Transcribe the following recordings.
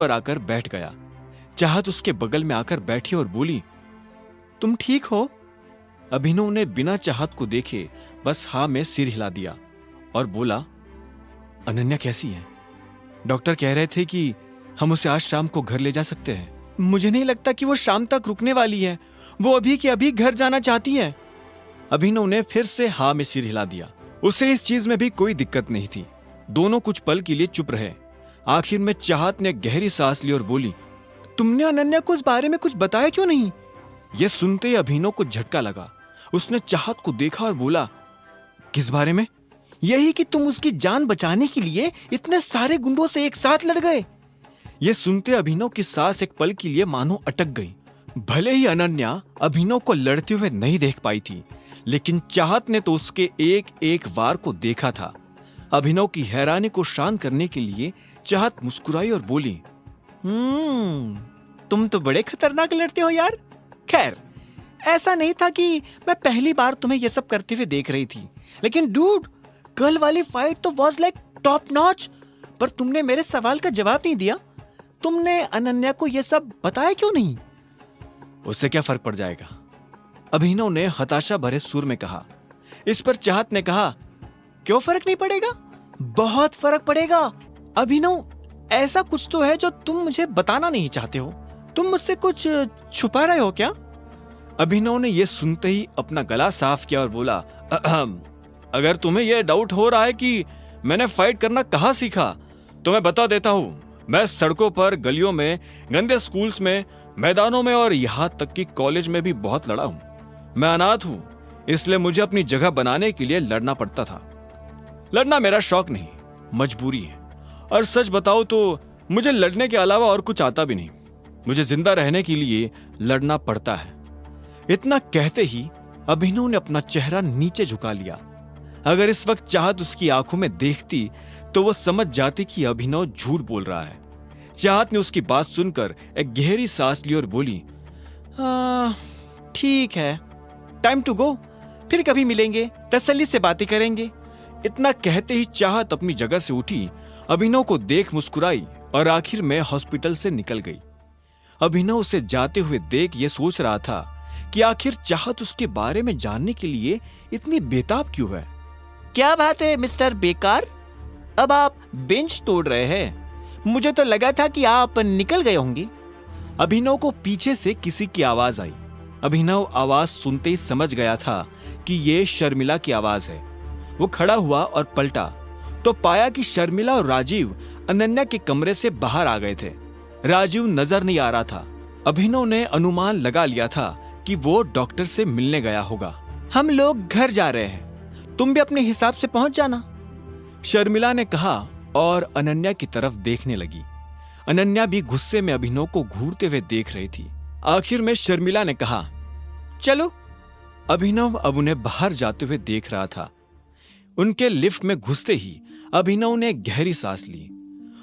पर आकर बैठ गया। चाहत उसके बगल में आकर बैठी और बोली, तुम ठीक हो? अभिनव ने बिना चाहत को देखे बस हाँ में सिर हिला दिया और बोला, अनन्या कैसी है? डॉक्टर कह रहे थे कि हम उसे आज शाम को घर ले जा सकते हैं। मुझे नहीं लगता कि वो शाम तक रुकने वाली है। वो अभी के अभी घर जाना चाहती है। अभिनव ने फिर से हाँ में सिर हिला दिया। उसे इस चीज में भी कोई दिक्कत नहीं थी। दोनों कुछ पल के लिए चुप रहे। आखिर में चाहत ने गहरी सांस ली और बोली, तुमने अनन्या को इस बारे में कुछ बताया क्यों नहीं? यह सुनते ही अभिनव को झटका लगा। उसने चाहत को देखा और बोला, किस बारे में? यही कि तुम उसकी जान बचाने के लिए इतने सारे गुंडों से एक साथ लड़ गए। यह सुनते अभिनव की सांस एक पल के लिए मानो अटक गई। भले ही अनन्या अभिनव को लड़ते हुए नहीं देख पाई थी, लेकिन चाहत ने तो उसके एक एक वार को देखा था। अभिनव की हैरानी को शांत करने के लिए चाहत मुस्कुराई और बोली, तुम तो बड़े खतरनाक लड़ते हो यार। खैर, ऐसा नहीं था कि मैं पहली बार तुम्हें यह सब करते हुए देख रही थी, लेकिन डूड, कल वाली फाइट तो वाज लाइक टॉप नॉच। पर तुमने मेरे सवाल का जवाब नहीं दिया। तुमने अनन्या को यह सब बताया क्यों नहीं? उससे क्या फर्क पड़ जाएगा? अभिनव ने हताशा भरे सुर में कहा। इस पर चाहत ने कहा, क्यों फर्क नहीं पड़ेगा? बहुत फर्क पड़ेगा। अभिनव, ऐसा कुछ तो है जो तुम मुझे बताना नहीं चाहते हो। तुम मुझसे कुछ छुपा रहे हो क्या? अभिनव ने यह सुनते ही अपना गला साफ किया और बोला, अगर तुम्हें यह डाउट हो रहा है कि मैंने फाइट करना कहां सीखा, तो मैं बता देता हूं। मैं सड़कों पर, गलियों में, गंदे स्कूल्स में, मैदानों में और यहां तक कि कॉलेज में भी बहुत लड़ा हूं। मैं अनाथ हूं, इसलिए मुझे अपनी जगह बनाने के लिए लड़ना पड़ता था। लड़ना मेरा शौक नहीं, मजबूरी है। और सच बताओ तो मुझे लड़ने के अलावा और कुछ आता भी नहीं। मुझे जिंदा रहने के लिए लड़ना पड़ता है। इतना कहते ही अभिनव ने अपना चेहरा नीचे झुका लिया। अगर इस वक्त चाहत उसकी आंखों में देखती तो वो समझ जाती कि अभिनव झूठ बोल रहा है। चाहत ने उसकी बात सुनकर एक गहरी सांस ली और बोली, ठीक है, टाइम टू गो। फिर कभी मिलेंगे, तसल्ली से बातें करेंगे। इतना कहते ही चाहत अपनी जगह से उठी, अभिनव को देख मुस्कुराई और आखिर में हॉस्पिटल से निकल गई। अभिनव उसे जाते हुए देख ये सोच रहा था कि आखिर चाहत उसके बारे में जानने के लिए इतनी बेताब क्यों है। क्या बात है मिस्टर बेकार, अब आप बेंच तोड़ रहे हैं? मुझे तो लगा था कि आप निकल गए होंगे। अभिनव को पीछे से किसी की आवाज आई। अभिनव आवाज सुनते ही समझ गया था कि ये शर्मिला की आवाज है। वो खड़ा हुआ और पलटा तो पाया कि शर्मिला और राजीव अनन्या के कमरे से बाहर आ गए थे। राजीव नजर नहीं आ रहा था। अभिनव ने अनुमान लगा लिया था कि वो डॉक्टर से मिलने गया होगा। हम लोग घर जा रहे हैं, तुम भी अपने हिसाब से पहुंच जाना, शर्मिला ने कहा और अनन्या की तरफ देखने लगी। अनन्या भी गुस्से में अभिनव को घूरते हुए देख रही थी। आखिर में शर्मिला ने कहा, चलो। अभिनव अब उन्हें बाहर जाते हुए देख रहा था। उनके लिफ्ट में घुसते ही अभिनव ने गहरी सांस ली।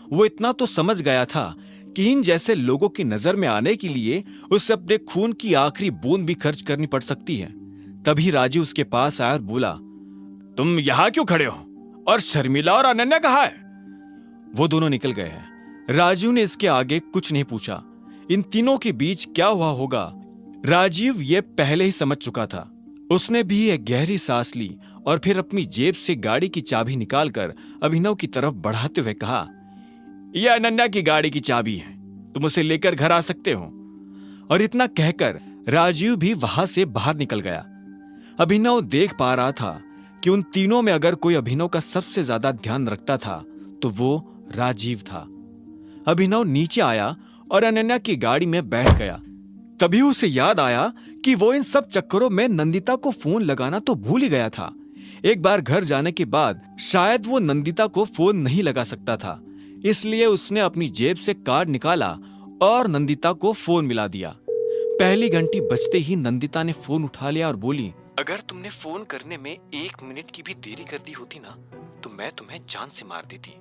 वो इतना तो समझ गया था कि इन जैसे लोगों की नजर में आने के लिए उसे अपने खून की आखिरी बूंद भी खर्च करनी पड़ सकती है। तभी राजीव उसके पास आया और बोला, तुम यहां क्यों खड़े हो? और शर्मिला और अनन्या कहाँ है? वो दोनों निकल गए हैं। राजीव ने इसके आगे कुछ नहीं पूछा। इन तीनों के बीच क्या हुआ होगा, राजीव ये पहले ही समझ चुका था। उसने भी एक गहरी सांस ली और फिर अपनी जेब से गाड़ी की चाबी निकालकर अभिनव की तरफ बढ़ाते हुए कहा, यह अनन्या की गाड़ी की चाबी है, तुम उसे लेकर घर आ सकते हो। और इतना कहकर राजीव भी वहां से बाहर निकल गया। अभिनव देख पा रहा था कि उन तीनों में अगर कोई अभिनव का सबसे ज्यादा ध्यान रखता था तो वो राजीव था। अभिनव नीचे आया और अनन्या की गाड़ी में बैठ गया। तभी उसे याद आया कि वो इन सब चक्करों में नंदिता को फोन लगाना तो भूल ही गया था। एक बार घर जाने के बाद शायद वो नंदिता को फोन नहीं लगा सकता था, इसलिए उसने अपनी जेब से कार्ड निकाला और नंदिता को फोन मिला दिया। पहली घंटी बजते ही नंदिता ने फोन उठा लिया और बोली, अगर तुमने फोन करने में 1 मिनट की भी देरी कर दी होती ना तो मैं तुम्हें जान से मार देती।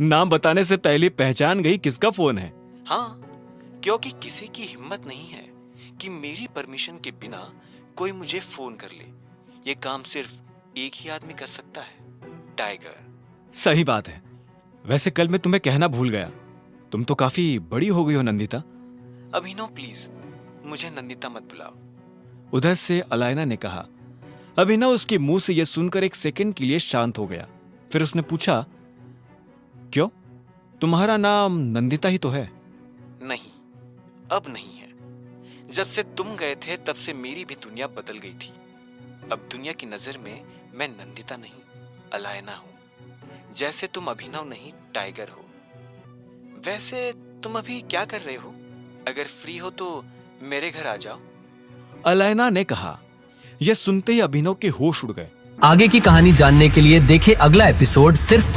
नाम बताने से पहले पहचान गई किसका फोन है? हाँ, क्योंकि किसी की हिम्मत नहीं है कि मेरी परमिशन के बिना कोई मुझे फोन कर ले। ये काम सिर्फ एक ही आदमी कर सकता है, टाइगर। सही बात है। वैसे कल मैं तुम्हें कहना भूल गया, तुम तो काफी बड़ी हो गई हो नंदिता। अभिनव प्लीज, मुझे नंदिता मत बुलाओ, उधर से अलायना ने कहा। अभिनव उसके मुंह से यह सुनकर एक सेकंड के लिए शांत हो गया। फिर उसने पूछा, क्यों, तुम्हारा नाम नंदिता ही तो है? नहीं, अब नहीं है। जब से तुम गए थे तब से मेरी भी दुनिया बदल गई थी। अब दुनिया की नजर में मैं नंदिता नहीं, अलायना हूं। जैसे तुम अभिनव नहीं, टाइगर हो। वैसे तुम अभी क्या कर रहे हो? अगर फ्री हो तो मेरे घर आ जाओ, अलायना ने कहा। यह सुनते ही अभिनव के होश उड़ गए। आगे की कहानी जानने के लिए देखें अगला एपिसोड सिर्फ